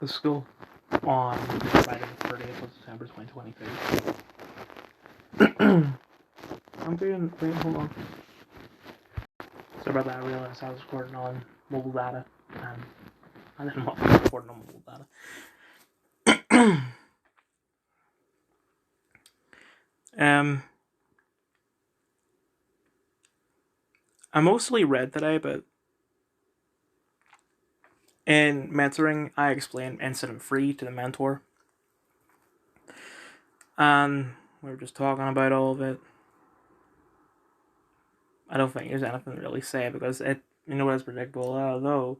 the school on Friday the 30th of September 2023. I'm doing. Wait, hold on. Sorry about that. I realized I was recording on mobile data, and I didn't want to be recording on mobile data. I mostly read today, but in mentoring, I explained incident free to the mentor, and we were just talking about all of it. I don't think there's anything to really say because it, you know, it's predictable. Although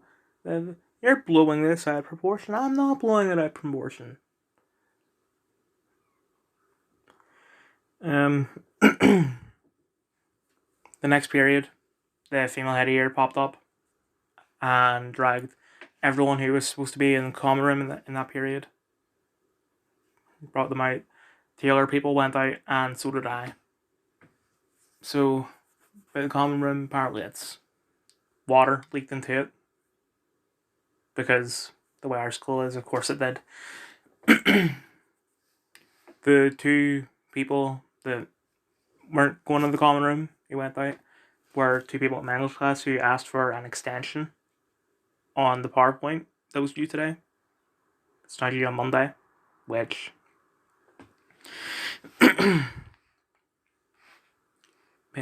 you're blowing this out of proportion, I'm not blowing it out of proportion. The next period, the female head of year popped up and dragged everyone who was supposed to be in the common room in that period. Brought them out. The other people went out, and so did I. So, by the common room, apparently it's water leaked into it. Because the way our school is, of course it did. The two people that weren't going to the common room who went out were two people in my English class who asked for an extension on the PowerPoint that was due today. It's not due on Monday, which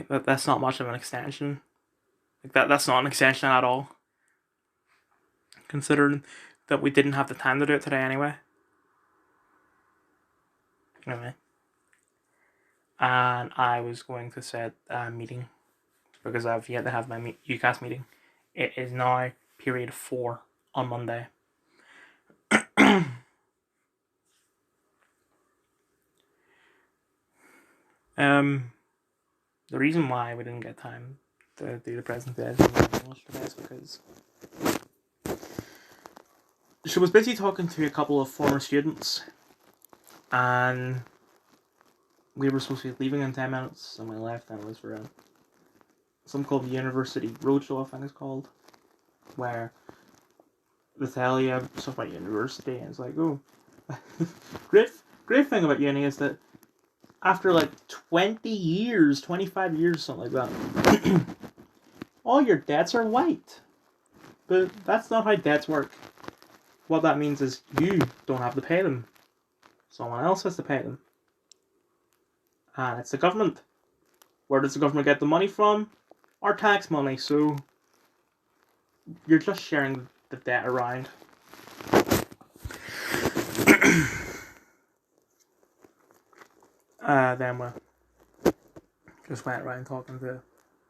that's not much of an extension. That's not an extension at all, considering that we didn't have the time to do it today anyway. Anyway. And I was going to set a meeting because I've yet to have my UCAS meeting. It is now period 4 on Monday. The reason why we didn't get time to do the presentation in English today is because she was busy talking to a couple of former students, and we were supposed to be leaving in 10 minutes, and we left, and it was for something called the University Roadshow, I think it's called, where they tell you stuff about university, and it's like, oh, great thing about uni is that after like 20 years, 25 years, something like that, all your debts are wiped. But that's not how debts work. What that means is you don't have to pay them. Someone else has to pay them. And it's the government. Where does the government get the money from? Our tax money, so you're just sharing the debt around. Then we just went around talking to,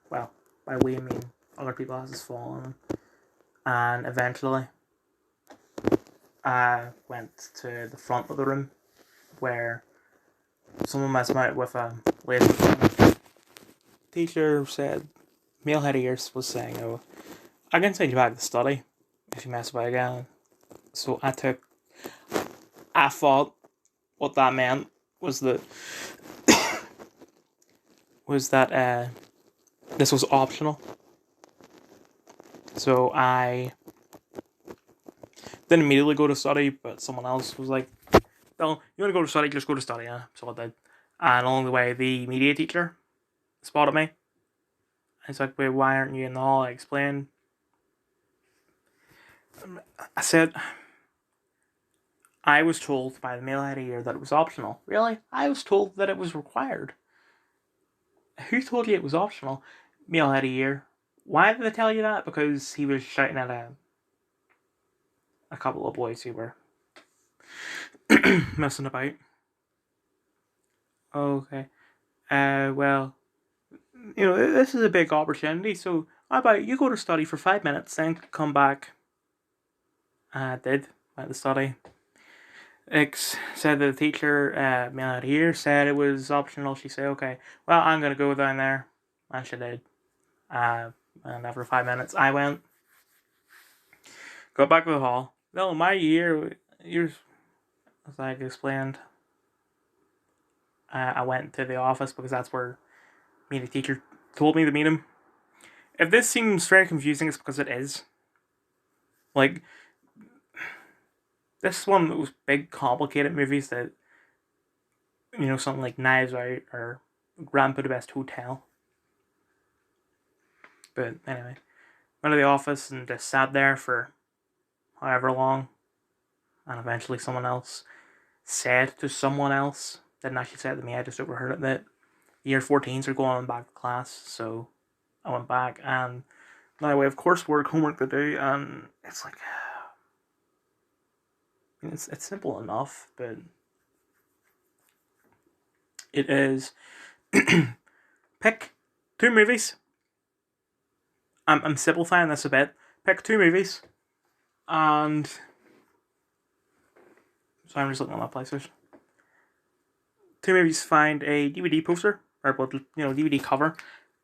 well, by we I mean other people as it's fallen, and eventually I went to the front of the room where someone messed me out with a laser gun. Teacher said, male head of years was saying, oh, I can send you back to study if you mess about again. So I thought what that meant was that this was optional. So I didn't immediately go to study, but someone else was like, no, you want to go to study, just go to study, yeah. So I did. And along the way, the media teacher spotted me. He's like, wait, why aren't you in the hall? I explained. I said, I was told by the male head of year that it was optional. Really? I was told that it was required. Who told you it was optional? Male head of year. Why did they tell you that? Because he was shouting at a couple of boys who were messing about. Okay. Well, you know, this is a big opportunity, so how about you go to study for 5 minutes, then come back. I did. Went to study. Said that the teacher, male head here, said it was optional. She said, okay, well, I'm going to go down there. And she did. And after 5 minutes, I went. Got back to the hall. No, my years, as I explained, I went to the office because that's where the teacher told me to meet him. If this seems very confusing, it's because it is. Like, This is one of those big, complicated movies that, something like Knives Out or Grand Budapest Hotel. But anyway, went to the office and just sat there for however long, and eventually someone else said to someone else, didn't actually say it to me, I just overheard it, that year 14s are going back to class, so I went back, and now we have coursework, homework to do, and it's like, it's simple enough, but it is pick 2 movies. I'm simplifying this a bit. Pick 2 movies, and so I'm just looking at my PlayStation. 2 movies. Find a DVD poster or DVD cover,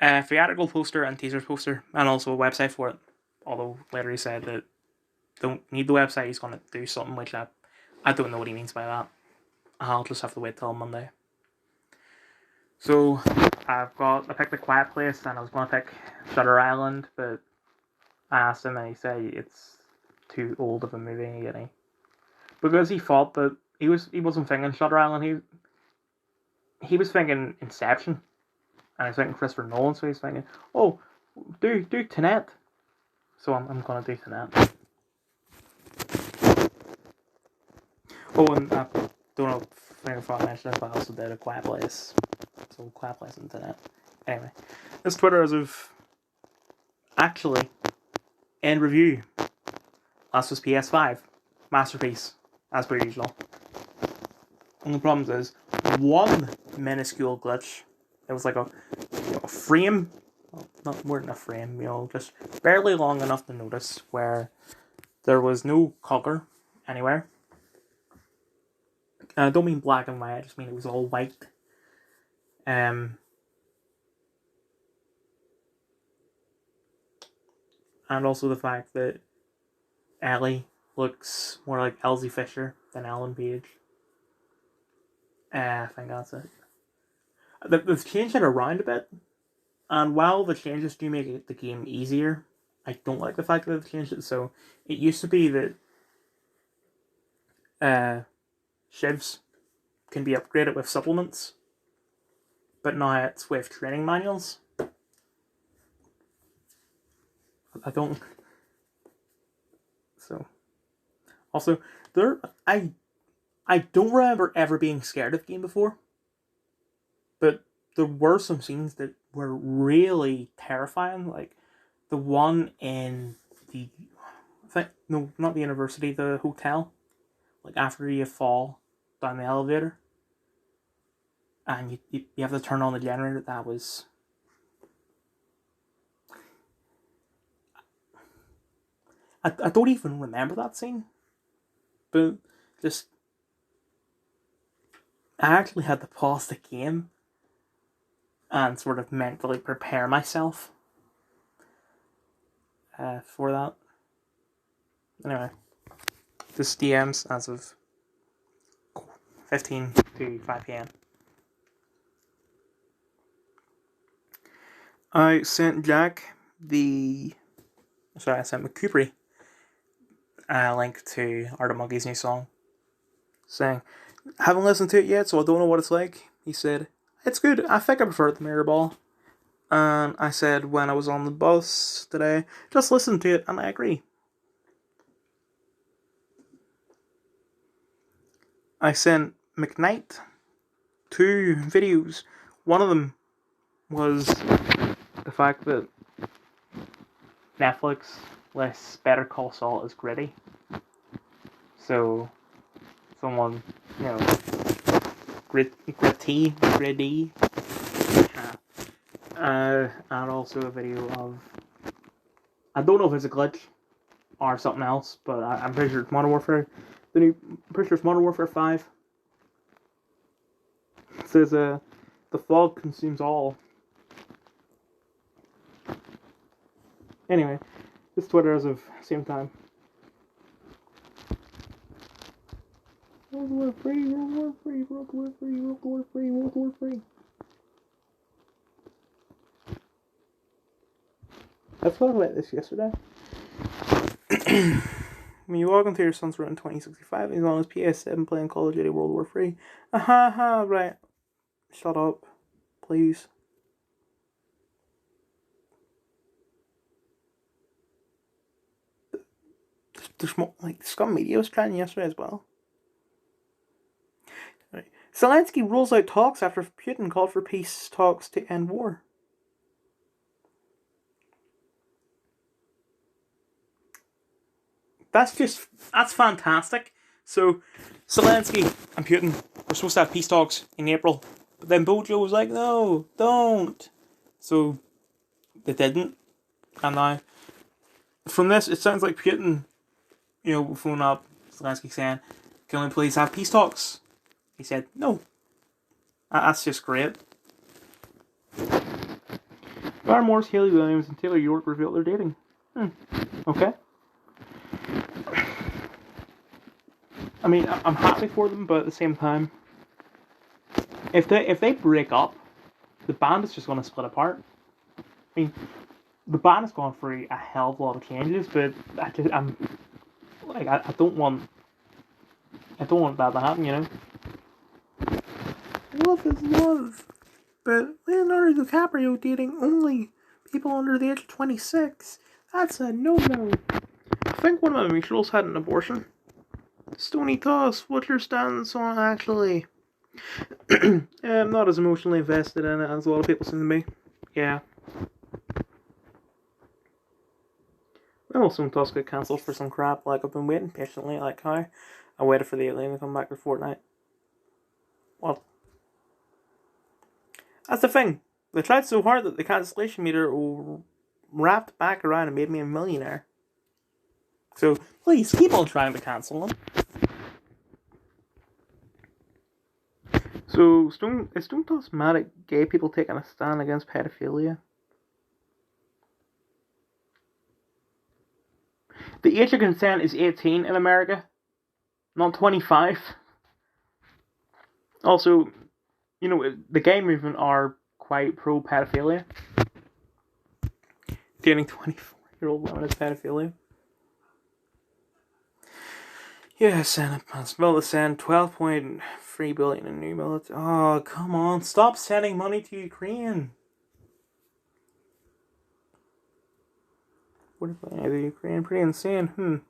a theatrical poster and teaser poster, and also a website for it. Although later he said that don't need the website. He's going to do something which I don't know what he means by that. I'll just have to wait till Monday. So I picked The Quiet Place, and I was going to pick Shutter Island, but I asked him and he said it's too old of a movie, because he thought that he wasn't thinking Shutter Island. He was thinking Inception, and I was thinking Christopher Nolan. So he's thinking, oh, do Tenet. So I'm gonna do Tenet. Oh, and I don't know if I mentioned it, but I also did A Quiet Place. So Quiet Place and Tenet. Anyway, this Twitter as of actually end review. Last was PS5. Masterpiece, as per usual. Only problem is one minuscule glitch. It was like a frame, well, not more than a frame, just barely long enough to notice, where there was no color anywhere. And I don't mean black and white, I just mean it was all white. And also the fact that Ellie looks more like Elsie Fisher than Ellen Page. I think that's it. They've changed it around a bit, and while the changes do make the game easier, I don't like the fact that they've changed it. So it used to be that shivs can be upgraded with supplements, but now it's with training manuals. I don't. So, also, I don't remember ever being scared of the game before, but there were some scenes that were really terrifying, like the one in not the university, the hotel, like after you fall down the elevator, and you have to turn on the generator. That was. I don't even remember that scene, but just I actually had to pause the game and sort of mentally prepare myself for that. Anyway, this DMs as of 15 to 5 p.m. I sent McCoopery a link to Art of Monkey's new song, saying, haven't listened to it yet, so I don't know what it's like. He said, it's good. I think I prefer it to Mirror Ball. And I said, when I was on the bus today, just listen to it, and I agree. I sent McKnight 2 videos. One of them was the fact that Netflix lists Better Call Saul as gritty. So, someone, gritty. And also a video of, I don't know if it's a glitch or something else, but I'm pretty sure it's Modern Warfare. Pretty sure it's Modern Warfare 5. It says, the fog consumes all. Anyway, this Twitter as of same time. World War Free, World War Free, World War Free, World War Free, World War Free. I thought about this yesterday. when you walk into your son's room in 2065, he's on his PS7 playing Call of Duty World War 3. Aha, right. Shut up, please. There's more, like, Scum Media was trying yesterday as well. Right. Zelensky rules out talks after Putin called for peace talks to end war. That's fantastic. So, Zelensky and Putin were supposed to have peace talks in April, but then Bojo was like, no, don't. So, they didn't. And now, from this, it sounds like Putin, phone up Zelensky saying, can we please have peace talks? He said, no. That's just great. Barry Morris, Haley Williams, and Taylor York revealed they're dating. Okay. I mean, I'm happy for them, but at the same time, if they break up, the band is just going to split apart. I mean, the band has gone through a hell of a lot of changes, but I don't want that to happen, Love is love, but Leonardo DiCaprio dating only people under the age of 26. That's a no-no. I think one of my mutuals had an abortion. Stony Toss, what's your stance on actually? I'm not as emotionally invested in it as a lot of people seem to be. Yeah. Well, some Toss got cancelled for some crap. Like, I've been waiting patiently, like how I waited for the alien to come back for Fortnite. What? That's the thing. They tried so hard that the cancellation meter wrapped back around and made me a millionaire. So, please, keep on trying to cancel them. So, is Stone Toss mad at gay people taking a stand against pedophilia? The age of consent is 18 in America, not 25. Also, the gay movement are quite pro-pedophilia. Dating 24-year-old women is pedophilia. Yeah, Senate plans. Well, to send 12.3 billion in new military. Oh, come on. Stop sending money to Ukraine. What if the Ukraine? Pretty insane.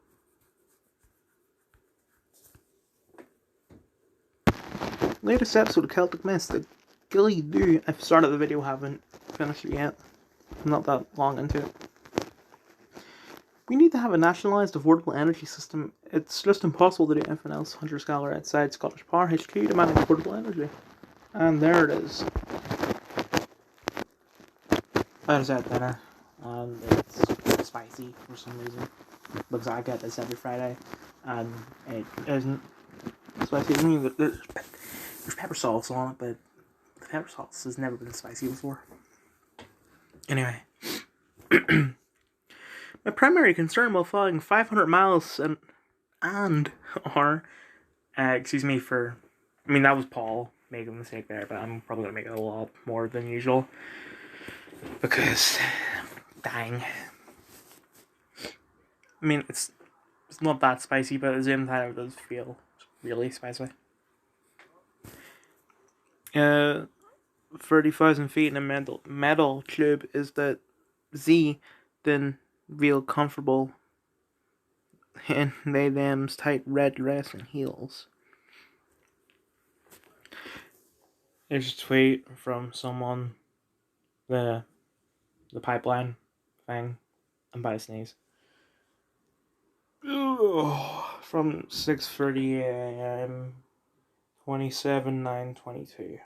Latest episode of Celtic Mist. The Gilly Do. I've started the video, haven't finished it yet. I'm not that long into it. We need to have a nationalised, affordable energy system. It's just impossible to do anything else. Hunter Scholar outside Scottish Power HQ demanding affordable energy. And there it is. That is at dinner. And it's spicy for some reason. Because I get this every Friday. And it isn't spicy. I mean, there's pepper sauce on it, but the pepper sauce has never been spicy before. Anyway. My primary concern while flying 500 miles that was Paul making a mistake there, but I'm probably going to make it a lot more than usual. Because, dang. I mean, it's not that spicy, but at the same time it does feel really spicy. 30,000 feet in a metal tube is that Z then real comfortable in they them's tight red dress and heels. There's a tweet from someone, the pipeline thing. I'm about to sneeze. From 6:30 a.m. 27/9/22.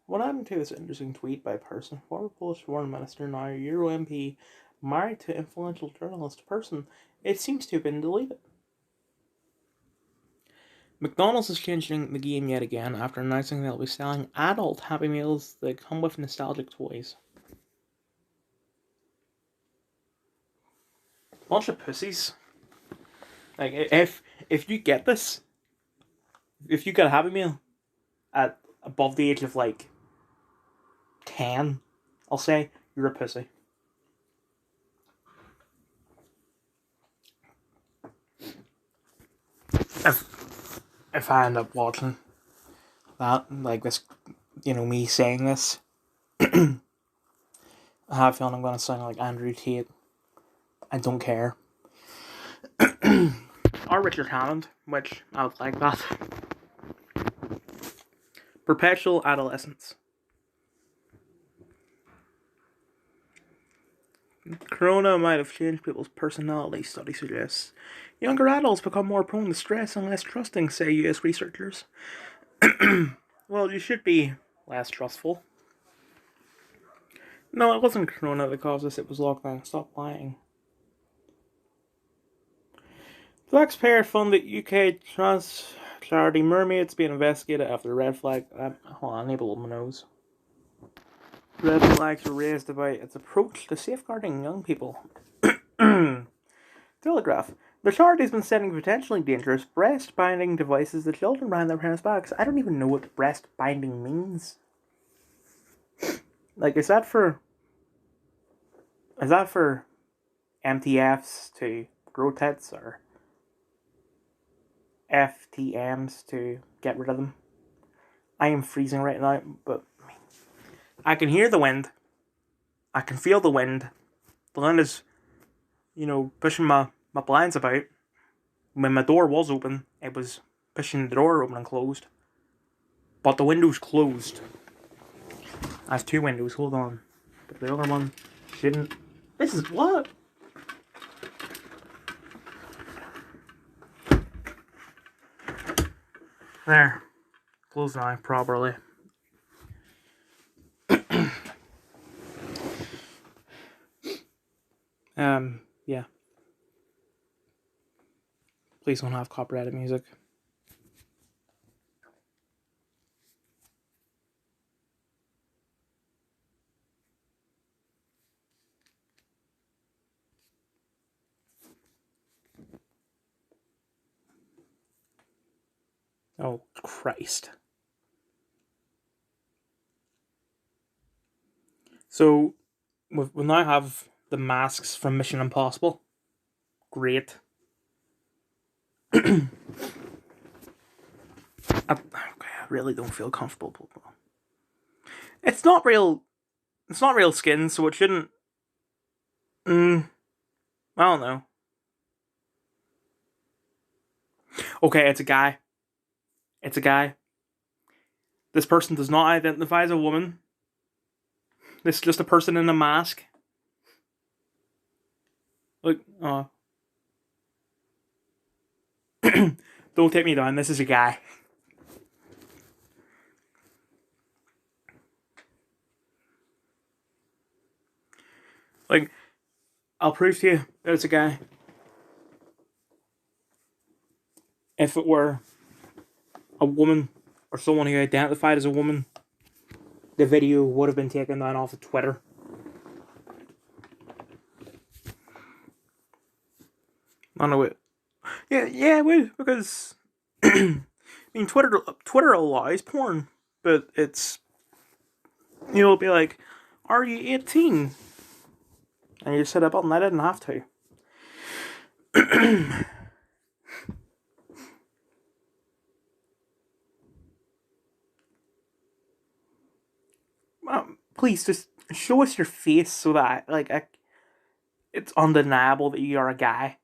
What happened to this interesting tweet by a person, former Polish foreign minister, now Euro MP, married to influential journalist person? It seems to have been deleted. McDonald's is changing the game yet again after announcing they'll be selling adult Happy Meals that come with nostalgic toys. Bunch of pussies. Like, if you get this, if you get a Happy Meal at above the age of, 10, I'll say, you're a pussy. if I end up watching that, like this, me saying this, I have a feeling I'm going to sound like Andrew Tate. I don't care. Or Richard Hammond, which I would like that. Perpetual adolescence. Corona might have changed people's personality, study suggests. Younger adults become more prone to stress and less trusting, say US researchers. Well, you should be less trustful. No, it wasn't Corona that caused this, it was lockdown. Stop lying. Taxpayer-funded UK trans charity Mermaids being investigated after red flag. Hold on, I need to blow my nose. Red flags were raised about its approach to safeguarding young people. Telegraph. The charity has been sending potentially dangerous breast-binding devices to children behind their parents' backs. I don't even know what breast-binding means. Like, is that for MTFs to grow tits, or FTMs to get rid of them? I am freezing right now, but I can hear the wind. I can feel the wind. The wind is, pushing my blinds about. When my door was open, it was pushing the door open and closed. But the window's closed. I have 2 windows, hold on. But the other one shouldn't. This is what? There. Closed now properly. Yeah. Please don't have copyrighted music. Oh, Christ. So, we'll now have the masks from Mission Impossible. Great. I really don't feel comfortable. It's not real skin, so it shouldn't. I don't know. Okay, it's a guy. This person does not identify as a woman. This is just a person in a mask. Look, don't take me down. This is a guy. Like, I'll prove to you that it's a guy. If it were a woman or someone who identified as a woman, the video would have been taken down off of Twitter. I know it. Yeah, it would, because Twitter allows porn, but it's, it'll be like, are you 18? And you just hit a button. I didn't have to. Please just show us your face so that it's undeniable that you are a guy.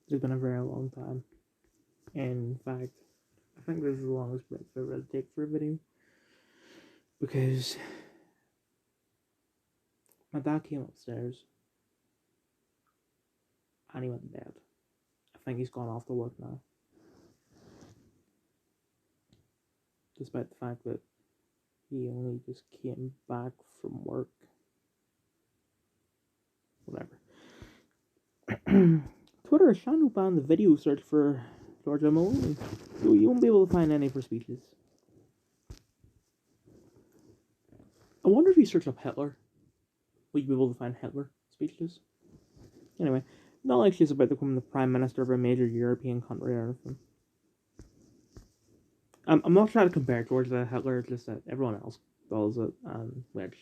It's been a very long time. In fact, I think this is the longest break I've ever take for a video. Because my dad came upstairs and he went to bed. I think he's gone off to work now. Despite the fact that he only just came back from work. Whatever. Twitter has shadow banned the video search for Georgia Maloney, so you won't be able to find any of her speeches. I wonder if you search up Hitler, will you be able to find Hitler speeches? Anyway, not like she's about to become the prime minister of a major European country or anything. I'm not trying to compare George to Hitler, just that everyone else does it, which...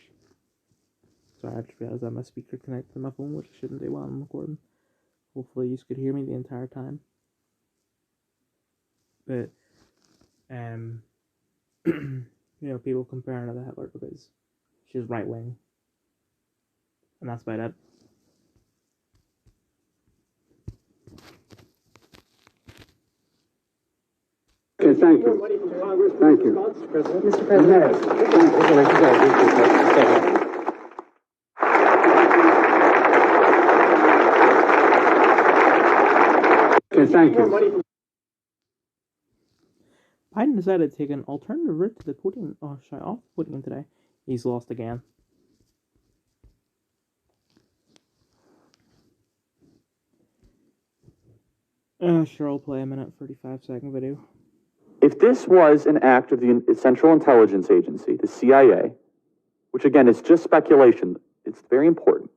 Sorry, I just realized I have my speaker connected to my phone, which I shouldn't do while I'm recording. Hopefully you could hear me the entire time. But, people comparing her to Hitler because she's right-wing. And that's about it. Okay, thank you. Thank you. Mr. President. Okay, thank you. Biden decided to take an alternative route to the podium, off the podium today. He's lost again. Sure, I'll play a minute 35-second video. If this was an act of the Central Intelligence Agency, the CIA, which again is just speculation, it's very important.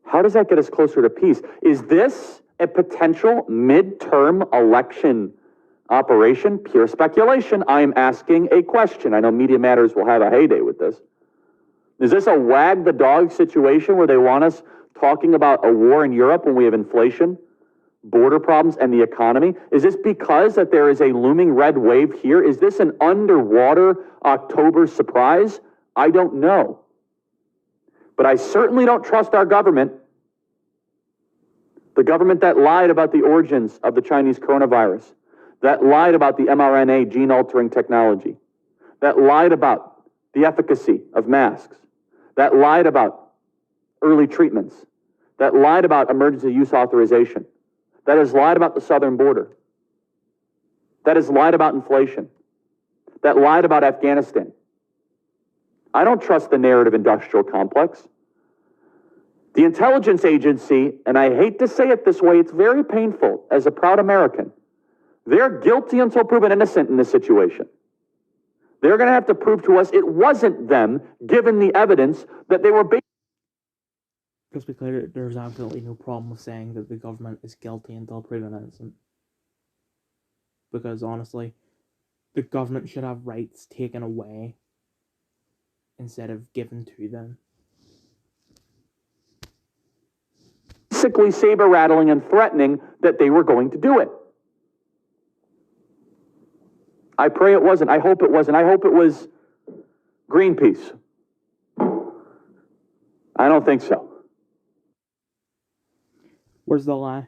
How does that get us closer to peace? Is this a potential midterm election operation? Pure speculation. I am asking a question. I know Media Matters will have a heyday with this. Is this a wag the dog situation where they want us talking about a war in Europe when we have inflation, border problems, and the economy? Is this because that there is a looming red wave here? Is this an underwater October surprise? I don't know. But I certainly don't trust our government. The government that lied about the origins of the Chinese coronavirus, that lied about the mRNA gene-altering technology, that lied about the efficacy of masks, that lied about early treatments, that lied about emergency use authorization, that has lied about the southern border, that has lied about inflation, that lied about Afghanistan. I don't trust the narrative industrial complex. The intelligence agency, and I hate to say it this way, it's very painful as a proud American, they're guilty until proven innocent in this situation. They're going to have to prove to us it wasn't them, given the evidence that they were based. Just be clear, there's absolutely no problem with saying that the government is guilty until proven innocent. Because honestly, the government should have rights taken away instead of given to them. Basically saber-rattling and threatening that they were going to do it. I pray it wasn't. I hope it wasn't. I hope it was Greenpeace. I don't think so. Where's the lie?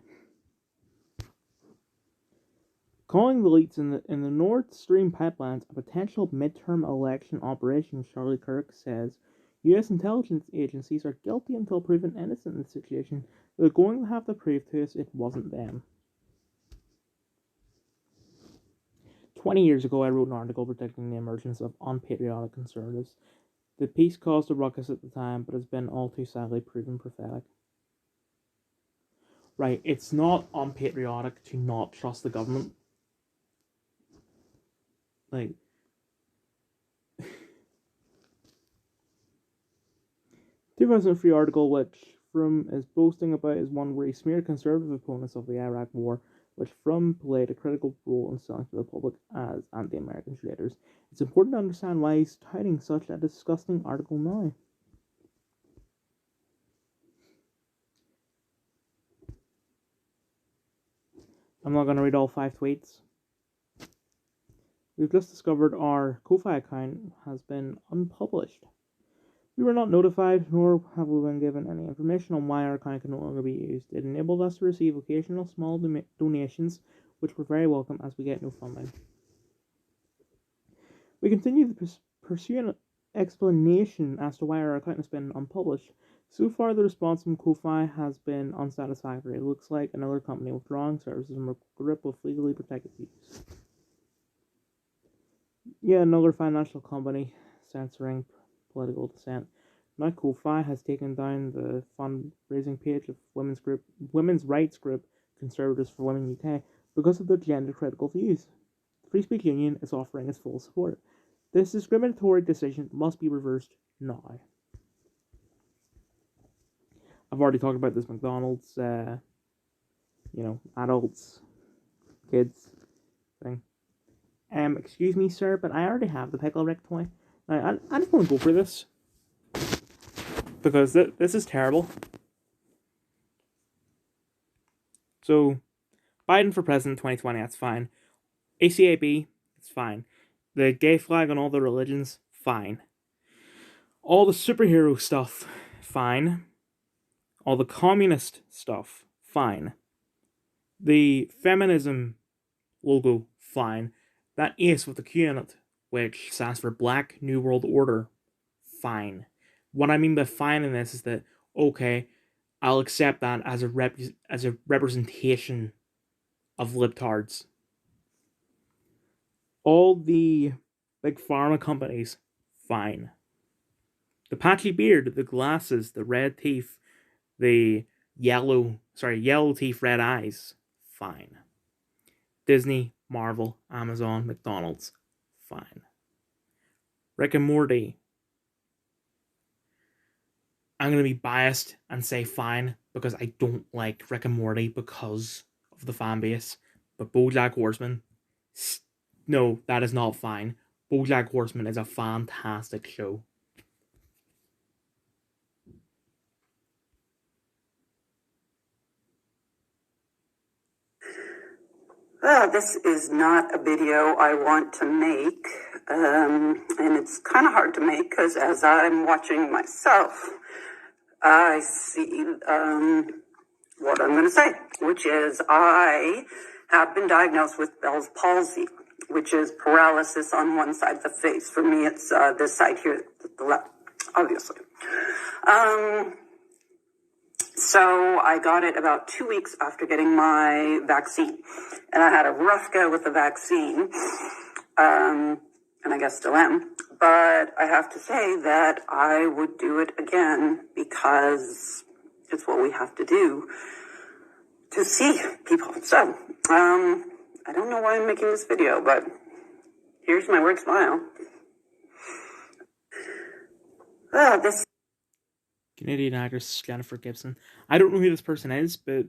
Calling the leaks in the Nord Stream pipelines a potential midterm election operation, Charlie Kirk says U.S. intelligence agencies are guilty until proven innocent in the situation. They're going to have to prove to us it wasn't them. 20 years ago, I wrote an article predicting the emergence of unpatriotic conservatives. The piece caused a ruckus at the time, but has been all too sadly proven prophetic. Right, it's not unpatriotic to not trust the government. Like, 2003 article, which Frum is boasting about, is one where he smeared conservative opponents of the Iraq War, which Frum played a critical role in selling to the public as anti-American traitors. It's important to understand why he's touting such a disgusting article now. I'm not going to read all 5 tweets. We've just discovered our Ko-Fi account has been unpublished. We were not notified, nor have we been given any information on why our account can no longer be used. It enabled us to receive occasional small donations, which were very welcome as we get no funding. We continue to pursue an explanation as to why our account has been unpublished. So far, the response from Ko-Fi has been unsatisfactory. It looks like another company withdrawing services from a grip of legally protected views. Yeah, another financial company censoring political dissent. Now Ko-Fi has taken down the fundraising page of women's rights group Conservatives for Women UK because of their gender-critical views. The Free Speech Union is offering its full support. This discriminatory decision must be reversed now. I've already talked about this McDonald's, adults, kids thing. Excuse me, sir, but I already have the Pickle Rick toy. I just want to go for this. Because this is terrible. So, Biden for president 2020, that's fine. ACAB, it's fine. The gay flag on all the religions, fine. All the superhero stuff, fine. All the communist stuff, fine. The feminism logo, fine. That ace with the Q in it, which stands for Black New World Order, fine. What I mean by fine in this is that, okay, I'll accept that as a representation of libtards. All the big pharma companies, fine. The patchy beard, the glasses, the red teeth, the yellow teeth, red eyes, fine. Disney, Marvel, Amazon, McDonald's, fine. Rick and Morty, I'm going to be biased and say fine because I don't like Rick and Morty because of the fan base. But BoJack Horseman, no, that is not fine. BoJack Horseman is a fantastic show. This is not a video I want to make, and it's kind of hard to make because as I'm watching myself, I see what I'm going to say, which is I have been diagnosed with Bell's palsy, which is paralysis on one side of the face. For me, it's this side here, the left, obviously. So I got it about 2 weeks after getting my vaccine. And I had a rough go with the vaccine. And I guess still am. But I have to say that I would do it again because it's what we have to do to see people. So, I don't know why I'm making this video, but here's my work smile. This Canadian actress Jennifer Gibson. I don't know who this person is, but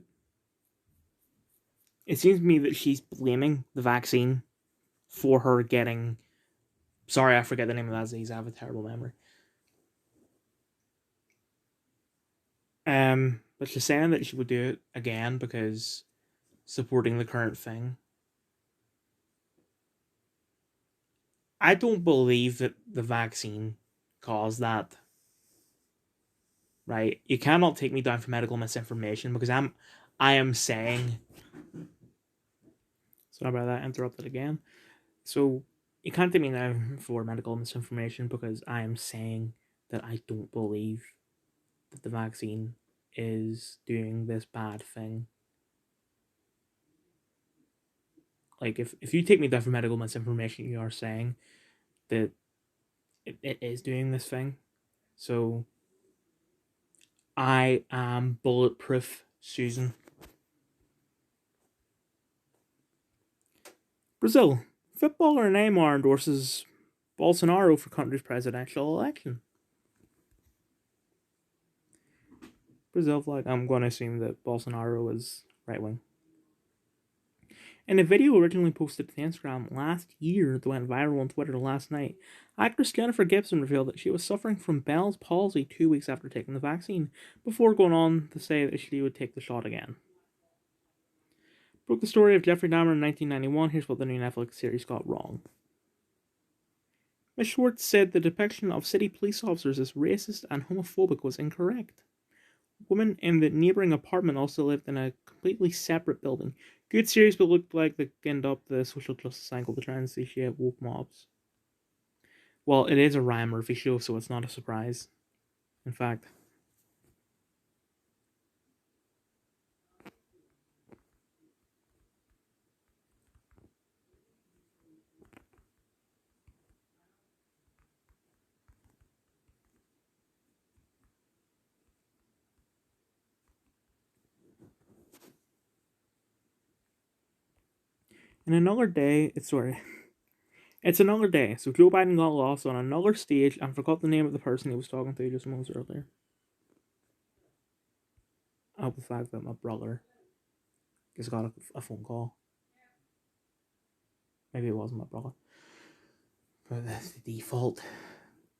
it seems to me that she's blaming the vaccine for her getting... Sorry, I forget the name of that disease. I have a terrible memory. But she's saying that she would do it again because supporting the current thing. I don't believe that the vaccine caused that. Right? You cannot take me down for medical misinformation because I am saying... Sorry about that, interrupted again. So, you can't take me down for medical misinformation because I am saying that I don't believe that the vaccine is doing this bad thing. Like, if you take me down for medical misinformation, you are saying that it is doing this thing. So, I am bulletproof, Susan. Brazil. Footballer Neymar endorses Bolsonaro for country's presidential election. Brazil flag. I'm going to assume that Bolsonaro is right-wing. In a video originally posted to Instagram last year that went viral on Twitter last night, actress Jennifer Gibson revealed that she was suffering from Bell's palsy 2 weeks after taking the vaccine, before going on to say that she would take the shot again. Broke the story of Jeffrey Dahmer in 1991. Here's what the new Netflix series got wrong. Ms. Schwartz said the depiction of city police officers as racist and homophobic was incorrect. Women in the neighbouring apartment also lived in a completely separate building. Good series, but looked like they end up the social justice angle to try and satiate woke mobs. Well, it is a Ryan Murphy show, so it's not a surprise. In fact... In another day, it's another day, so Joe Biden got lost on another stage and forgot the name of the person he was talking to just moments earlier. I hope the fact that my brother just got a phone call. Maybe it wasn't my brother. But that's the default.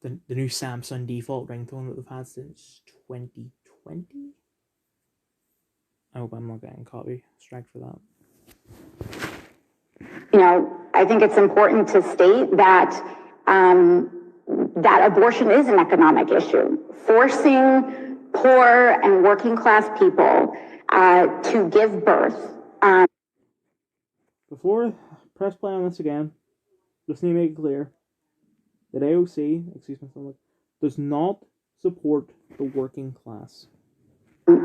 The new Samsung default ringtone that they've had since 2020. I hope I'm not getting copy strike for that. You know, I think it's important to state that that abortion is an economic issue. Forcing poor and working class people to give birth. Before I press play on this again, just need to make it clear that AOC, does not support the working class.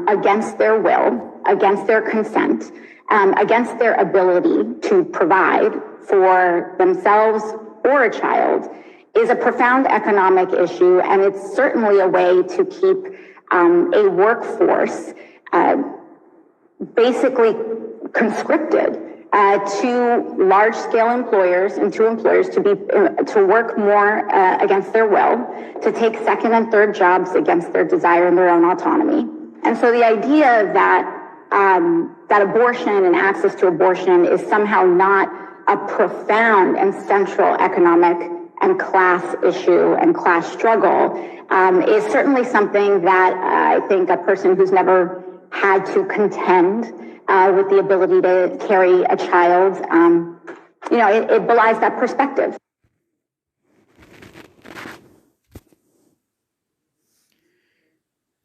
Against their will, against their consent, against their ability to provide for themselves or a child is a profound economic issue, and it's certainly a way to keep a workforce basically conscripted to large-scale employers and to employers to work more against their will, to take second and third jobs against their desire and their own autonomy. And so the idea that that abortion and access to abortion is somehow not a profound and central economic and class issue and class struggle is certainly something that I think a person who's never had to contend with the ability to carry a child, it belies that perspective.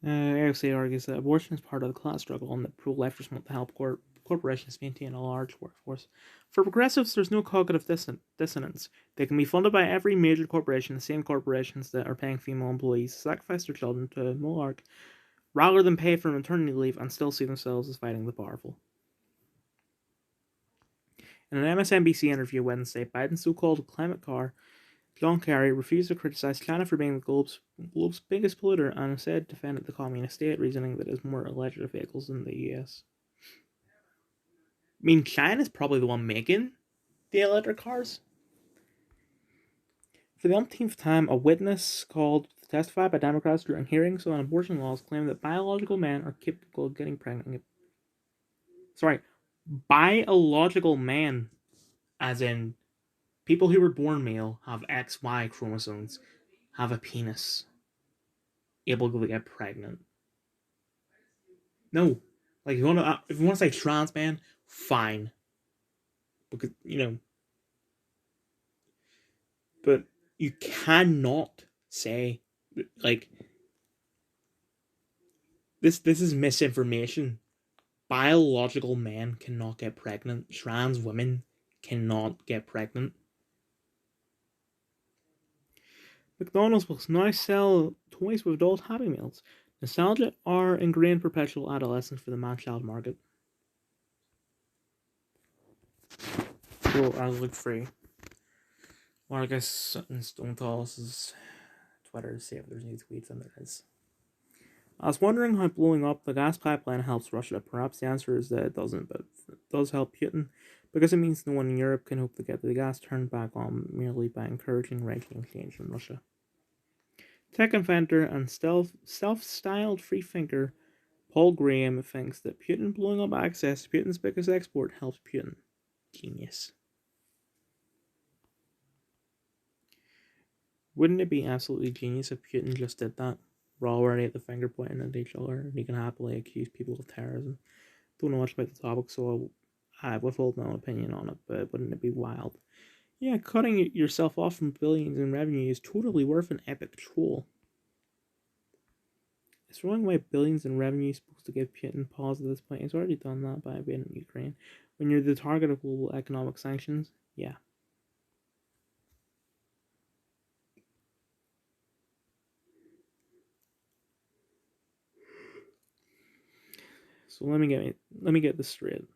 AOC argues that abortion is part of the class struggle and that pro-lifers want to help corporations maintain a large workforce. For progressives, there's no cognitive dissonance. They can be funded by every major corporation, the same corporations that are paying female employees to sacrifice their children to a monarch, rather than pay for maternity leave and still see themselves as fighting the powerful. In an MSNBC interview Wednesday, Biden's so-called climate czar, John Kerry, refused to criticize China for being the globe's biggest polluter and instead defended the communist state, reasoning that it has more electric vehicles than the US. I mean, China's probably the one making the electric cars. For the umpteenth time, a witness called to testify by Democrats during hearings on abortion laws claimed that biological men are capable of getting pregnant. Biological men, as in people who were born male, have XY chromosomes, have a penis, able to get pregnant. No, like if you want to say trans man, fine, because but you cannot say like this. This is misinformation. Biological men cannot get pregnant. Trans women cannot get pregnant. McDonald's will now sell toys with adult Happy Meals. Nostalgia or ingrained perpetual adolescence for the man-child market. So I'll look free. Or I guess Stone Toss's Twitter to see if there's new tweets, and there is. I was wondering how blowing up the gas pipeline helps Russia. Perhaps the answer is that it doesn't, but it does help Putin, because it means no one in Europe can hope to get the gas turned back on merely by encouraging regular exchange from Russia. Tech inventor and self-styled freethinker Paul Graham thinks that Putin blowing up access to Putin's biggest export helps Putin. Genius. Wouldn't it be absolutely genius if Putin just did that? We're already at the finger pointing at each other, and he can happily accuse people of terrorism. Don't know much about the topic, so I withhold my own opinion on it, but wouldn't it be wild? Yeah, cutting yourself off from billions in revenue is totally worth an epic troll. Is throwing away billions in revenue supposed to give Putin pause at this point? He's already done that by invading Ukraine. When you're the target of global economic sanctions, yeah. So let me get this straight.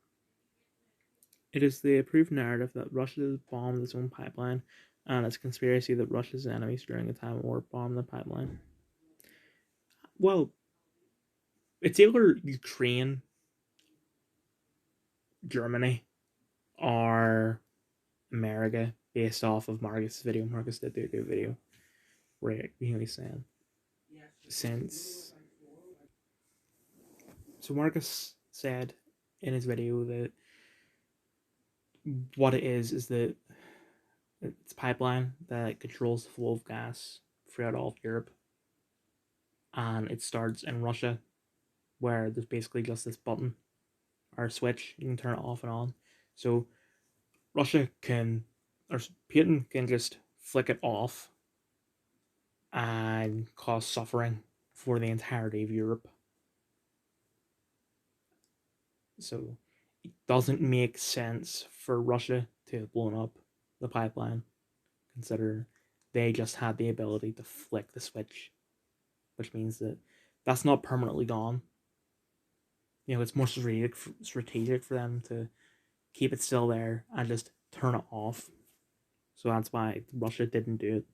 It is the approved narrative that Russia bombed its own pipeline, and it's a conspiracy that Russia's enemies during a time of war bombed the pipeline. Well, it's either Ukraine, Germany, or America, based off of Marcus' video. Marcus did do a video where he's saying since So Marcus said in his video that what it is that it's a pipeline that controls the flow of gas throughout all of Europe, and it starts in Russia, where there's basically just this button or a switch you can turn it off and on. So Russia can, or Putin can just flick it off and cause suffering for the entirety of Europe. So it doesn't make sense for Russia to have blown up the pipeline, consider they just had the ability to flick the switch, which means that that's not permanently gone. You know, it's more strategic for them to keep it still there and just turn it off. So that's why Russia didn't do it.